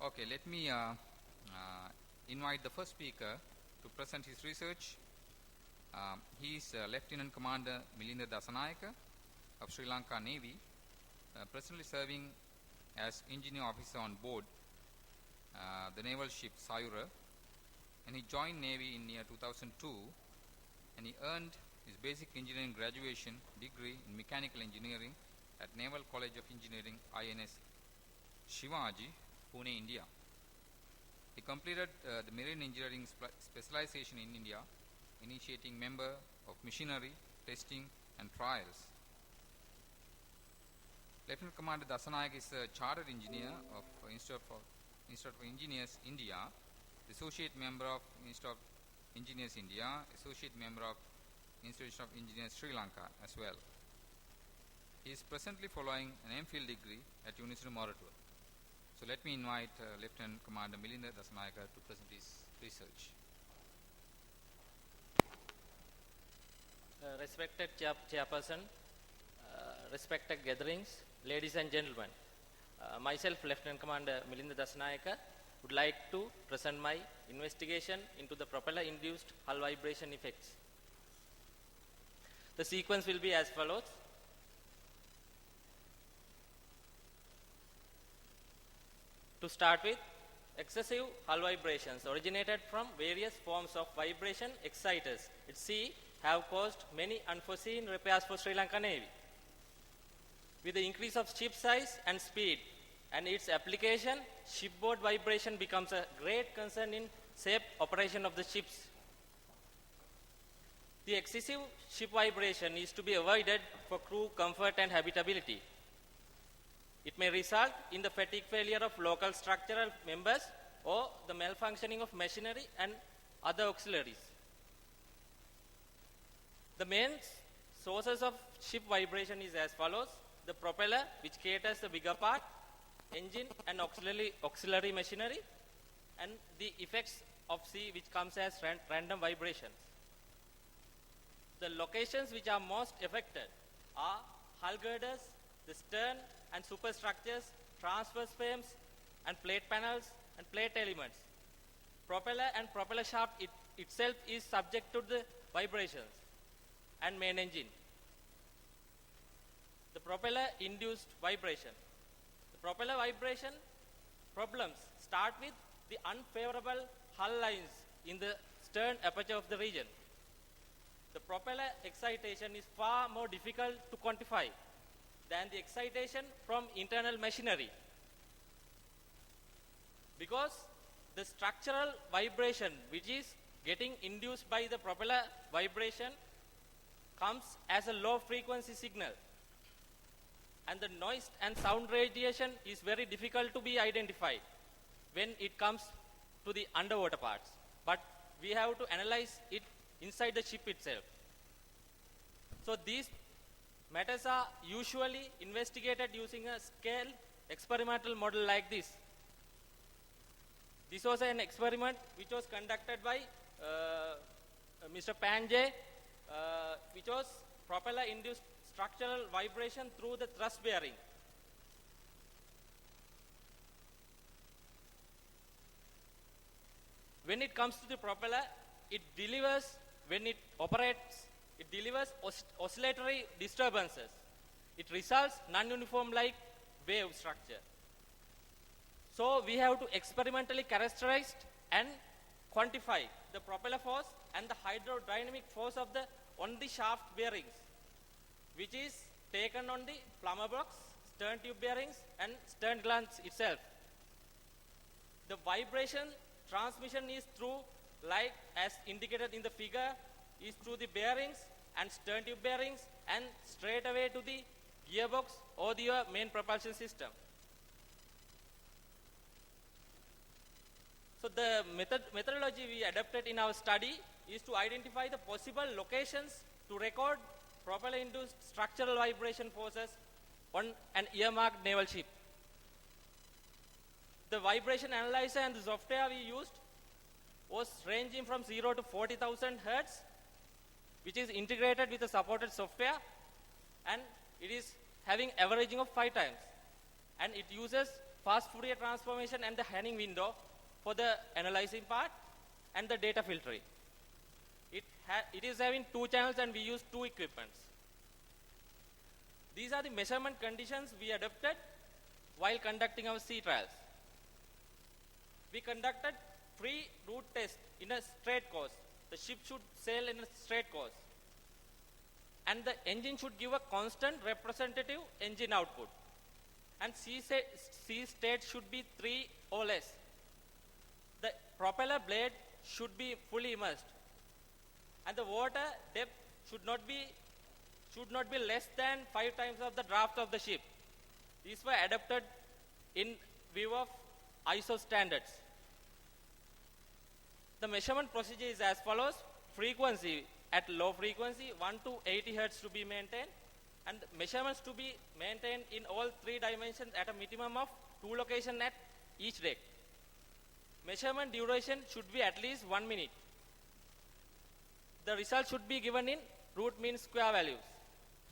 Okay, let me invite the first speaker to present his research. He is Lieutenant Commander Milinda Dasanayaka of Sri Lanka Navy, presently serving as engineer officer on board the naval ship Sayura, and he joined Navy in year 2002, and he earned his basic engineering graduation degree in mechanical engineering at Naval College of Engineering INS Shivaji, Pune, India. He completed the marine engineering specialization in India, initiating member of machinery, testing and trials. Lieutenant Commander Dasanayaka is a chartered engineer of Institute of Engineers India, associate member of Institute of Engineers India, associate member of Institute of Engineers Sri Lanka as well. He is presently following an MPhil degree at University of Moratua. So let me invite Lieutenant Commander Milinda Dasanayaka to present his research. Respected chairperson, respected gatherings, ladies and gentlemen, myself, Lieutenant Commander Milinda Dasanayaka, would like to present my investigation into the propeller-induced hull vibration effects. The sequence will be as follows. To start with, excessive hull vibrations originated from various forms of vibration exciters at sea have caused many unforeseen repairs for Sri Lanka Navy. With the increase of ship size and speed and its application, shipboard vibration becomes a great concern in safe operation of the ships. The excessive ship vibration is to be avoided for crew comfort and habitability. It may result in the fatigue failure of local structural members or the malfunctioning of machinery and other auxiliaries. The main sources of ship vibration is as follows. The propeller, which caters the bigger part, engine and auxiliary machinery, and the effects of sea, which comes as random vibrations. The locations which are most affected are hull girders, the stern and superstructures, transverse frames and plate panels and plate elements. Propeller and propeller shaft itself is subject to the vibrations, and main engine. The propeller-induced vibration. The propeller vibration problems start with the unfavorable hull lines in the stern aperture of the region. The propeller excitation is far more difficult to quantify than the excitation from internal machinery, because the structural vibration which is getting induced by the propeller vibration comes as a low frequency signal, and the noise and sound radiation is very difficult to be identified when it comes to the underwater parts, but we have to analyze it inside the ship itself. So these matters are usually investigated using a scale experimental model like this. This was an experiment which was conducted by Mr. Panjay, which was propeller-induced structural vibration through the thrust bearing. When it comes to the propeller, it delivers, when it operates, it delivers oscillatory disturbances. It results non-uniform like wave structure. So we have to experimentally characterize and quantify the propeller force and the hydrodynamic force of on the shaft bearings, which is taken on the plumber box, stern tube bearings and stern glands itself. The vibration transmission is through, like as indicated in the figure, is through the bearings and stern tube bearings and straight away to the gearbox or the main propulsion system. So the methodology we adopted in our study is to identify the possible locations to record propeller-induced structural vibration forces on an earmarked naval ship. The vibration analyzer and the software we used was ranging from 0 to 40,000 hertz, which is integrated with the supported software, and it is having averaging of 5 times, and it uses fast Fourier transformation and the Hanning window for the analyzing part and the data filtering. It is having 2 channels and we use 2 equipments. These are the measurement conditions we adopted while conducting our sea trials. We conducted 3 route tests in a straight course. The ship should sail in a straight course. And the engine should give a constant representative engine output. And sea state should be 3 or less. The propeller blade should be fully immersed. And the water depth should not be less than 5 times of the draft of the ship. These were adopted in view of ISO standards. The measurement procedure is as follows. Frequency at low frequency 1 to 80 Hertz to be maintained, and measurements to be maintained in all 3 dimensions at a minimum of 2 locations at each deck. Measurement duration should be at least 1 minute. The result should be given in root mean square values,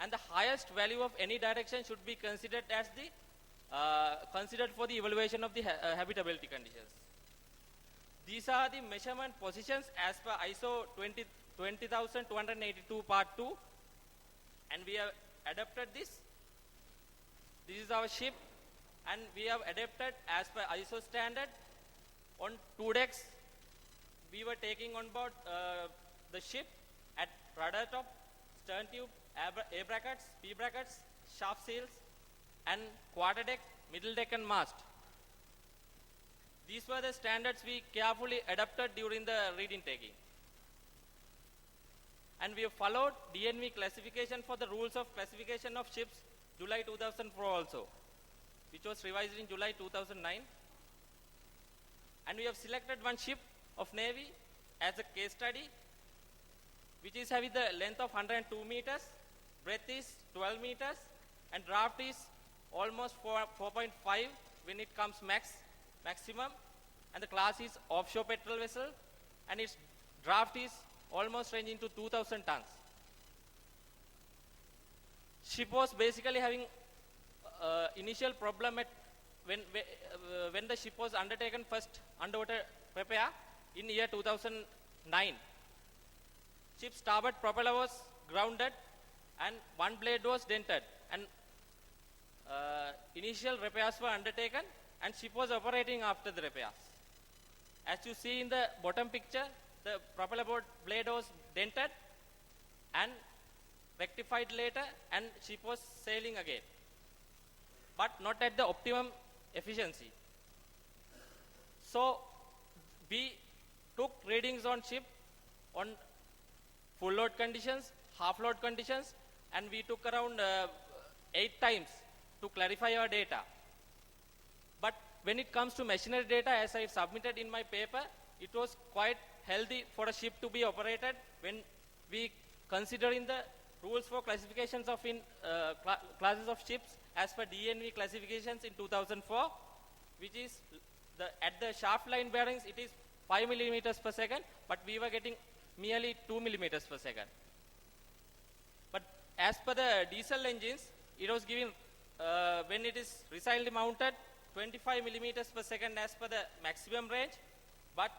and the highest value of any direction should be considered as the considered for the evaluation of the habitability conditions. These are the measurement positions as per ISO 20282 part 2, and we have adapted this. This is our ship, and we have adapted as per ISO standard. On 2 decks, we were taking on board the ship at rudder top, stern tube, A brackets, P brackets, shaft seals, and quarter deck, middle deck, and mast. These were the standards we carefully adapted during the reading taking. And we have followed DNV classification for the rules of classification of ships July 2004 also, which was revised in July 2009. And we have selected one ship of Navy as a case study, which is having the length of 102 meters, breadth is 12 meters, and draft is almost 4.5 when it comes maximum, and the class is offshore petrol vessel, and its draft is almost ranging to 2,000 tons. Ship was basically having initial problem at when the ship was undertaken first underwater repair in year 2009. Ship's starboard propeller was grounded and one blade was dented, and initial repairs were undertaken and ship was operating after the repairs. As you see in the bottom picture, the propeller blade was dented and rectified later, and ship was sailing again, but not at the optimum efficiency. So we took readings on ship on full load conditions, half load conditions, and we took around 8 times to clarify our data. But when it comes to machinery data, as I submitted in my paper, it was quite healthy for a ship to be operated when we considering the rules for classifications of classes of ships as per DNV classifications in 2004, which is at the shaft line bearings it is 5 millimeters per second, but we were getting merely 2 millimeters per second. But as per the diesel engines, it was giving when it is recently mounted 25 millimeters per second as per the maximum range, but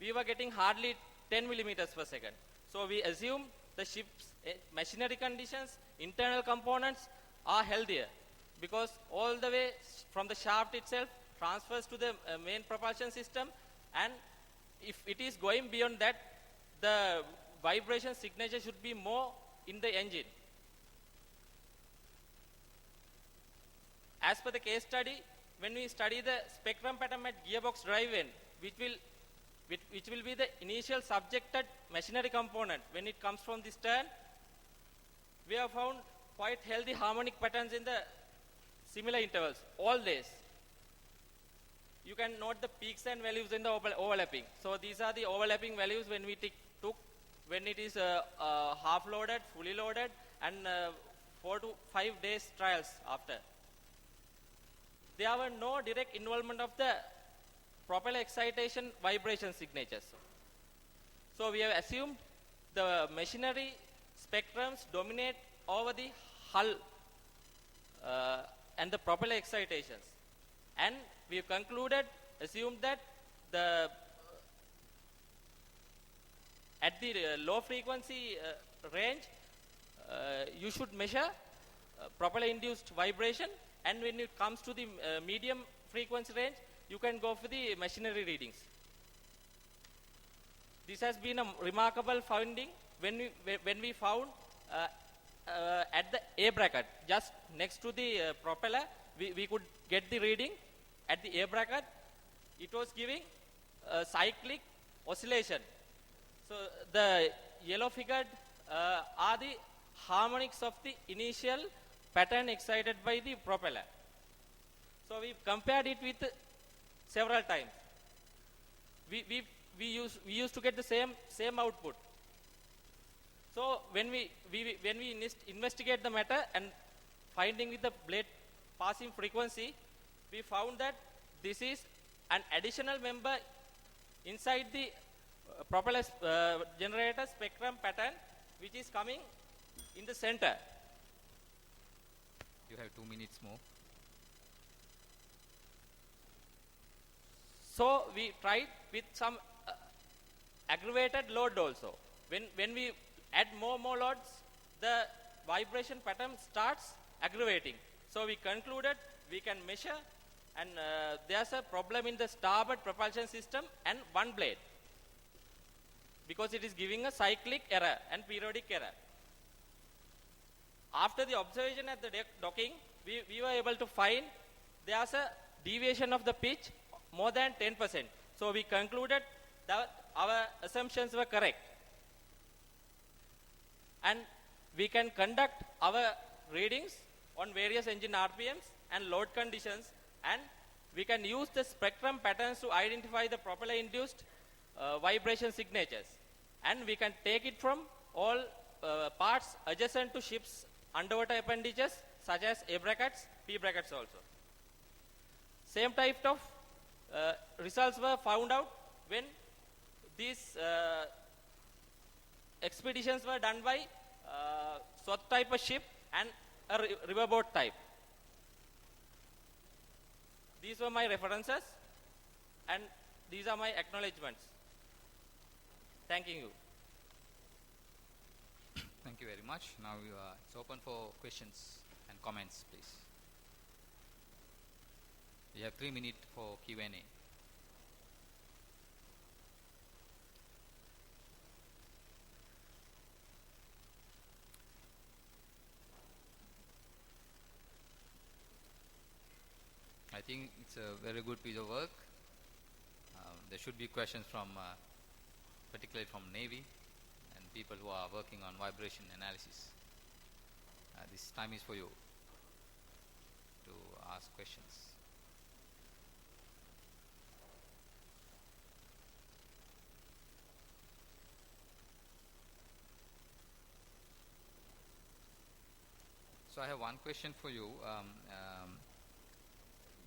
we were getting hardly 10 millimeters per second. So we assume the ship's machinery conditions, internal components are healthier, because all the way from the shaft itself transfers to the main propulsion system, and if it is going beyond that, the vibration signature should be more in the engine. As per the case study, when we study the spectrum pattern at gearbox drive end, which will be the initial subjected machinery component when it comes from the stern, we have found quite healthy harmonic patterns in the similar intervals all days. You can note the peaks and values in the overlapping. So these are the overlapping values when we took when it is half loaded, fully loaded, and 4 to 5 days trials after. There were no direct involvement of the propeller excitation vibration signatures. So we have assumed the machinery spectrums dominate over the hull and the propeller excitations. And we have concluded, assumed that the at the low frequency range, you should measure propeller induced vibration, and when it comes to the medium frequency range, you can go for the machinery readings. This has been a remarkable finding when we found at the A bracket, just next to the propeller, we could get the reading. At the A bracket, it was giving cyclic oscillation. So the yellow figured are the harmonics of the initial pattern excited by the propeller. So we compared it with several times. We used to get the same output. So when we investigate the matter and finding with the blade passing frequency, we found that this is an additional member inside the propeller generator spectrum pattern, which is coming in the center. You have 2 minutes more. So we tried with some aggravated load also. When we add more loads, the vibration pattern starts aggravating. So we concluded we can measure, and there's a problem in the starboard propulsion system and one blade, because it is giving a cyclic error and periodic error. After the observation at the docking, we were able to find there's a deviation of the pitch more than 10%. So we concluded that our assumptions were correct. And we can conduct our readings on various engine RPMs and load conditions, and we can use the spectrum patterns to identify the propeller induced vibration signatures. And we can take it from all parts adjacent to ship's underwater appendages, such as A brackets, P brackets also. Same type of results were found out when these expeditions were done by SWAT type of ship and a riverboat type. These were my references, and these are my acknowledgements. Thanking you. Thank you very much. Now it's open for questions and comments, please. You have 3 minutes for Q&A. I think it's a very good piece of work. There should be questions from, particularly from Navy and people who are working on vibration analysis. This time is for you to ask questions. So I have one question for you.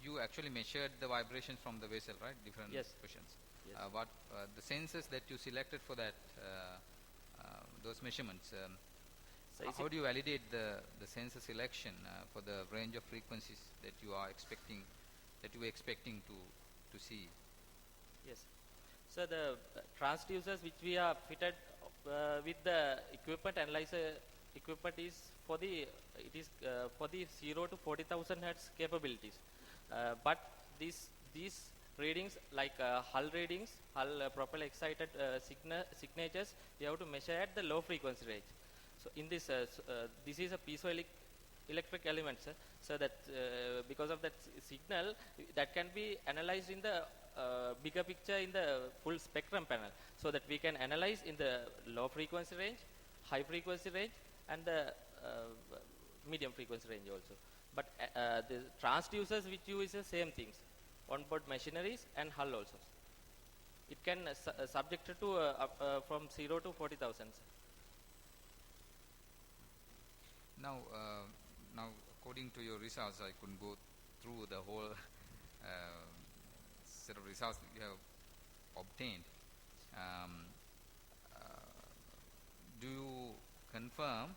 You actually measured the vibrations from the vessel, right? Different Yes. questions. Yes. What the sensors that you selected for that, those measurements? So is How it- do you validate the sensor selection for the range of frequencies that you are expecting, that you were expecting to see? Yes. So the transducers which we are fitted with the equipment analyzer equipment is for the for the 0 to 40,000 hertz capabilities. But these readings, like hull readings, hull propeller excited signatures, we have to measure at the low frequency range. So in this, this is a piezoelectric element, sir. So that because of that signal, that can be analyzed in the bigger picture in the full spectrum panel, so that we can analyze in the low frequency range, high frequency range, and the medium frequency range also. But the transducers which use the same things, onboard machineries and hull also. It can subjected to from 0 to 40,000. Now, according to your results, I couldn't go through the whole set of results that you have obtained. Do you confirm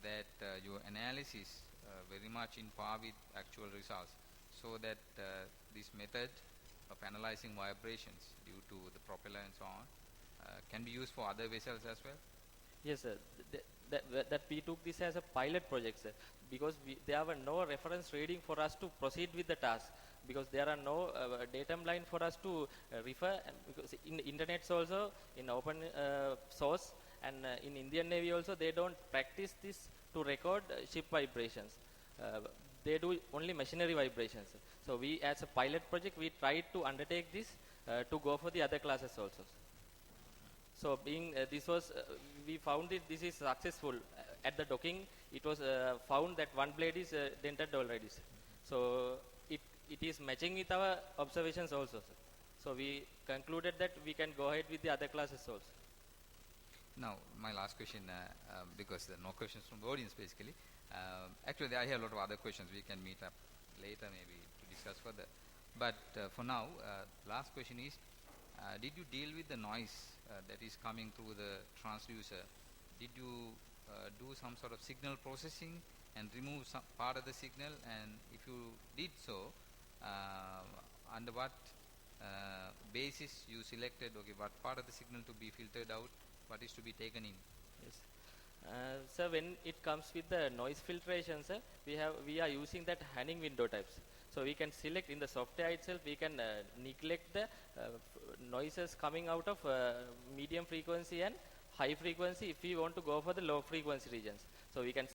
that your analysis very much in par with actual results, so that this method of analyzing vibrations due to the propeller and so on can be used for other vessels as well? Yes, sir. That we took this as a pilot project, sir, because there were no reference reading for us to proceed with the task, because there are no datum line for us to refer, and because in internets also, in open source, and in Indian Navy also, they don't practice this to record ship vibrations. They do only machinery vibrations. So we, as a pilot project, we tried to undertake this to go for the other classes also. So being this was, we found it, this is successful. At the docking, it was found that one blade is dented already. So it is matching with our observations also, sir. So we concluded that we can go ahead with the other classes also. Now, my last question, because there are no questions from the audience basically. Actually, I have a lot of other questions. We can meet up later maybe to discuss further. But for now, last question is, did you deal with the noise that is coming through the transducer? Did you do some sort of signal processing and remove some part of the signal? And if you did so, under what basis you selected, okay, what part of the signal to be filtered out, what is to be taken in? Yes. Sir, when it comes with the noise filtration, sir, we are using that Hanning window types. So we can select in the software itself, we can neglect the noises coming out of medium frequency and high frequency if we want to go for the low frequency regions. So we can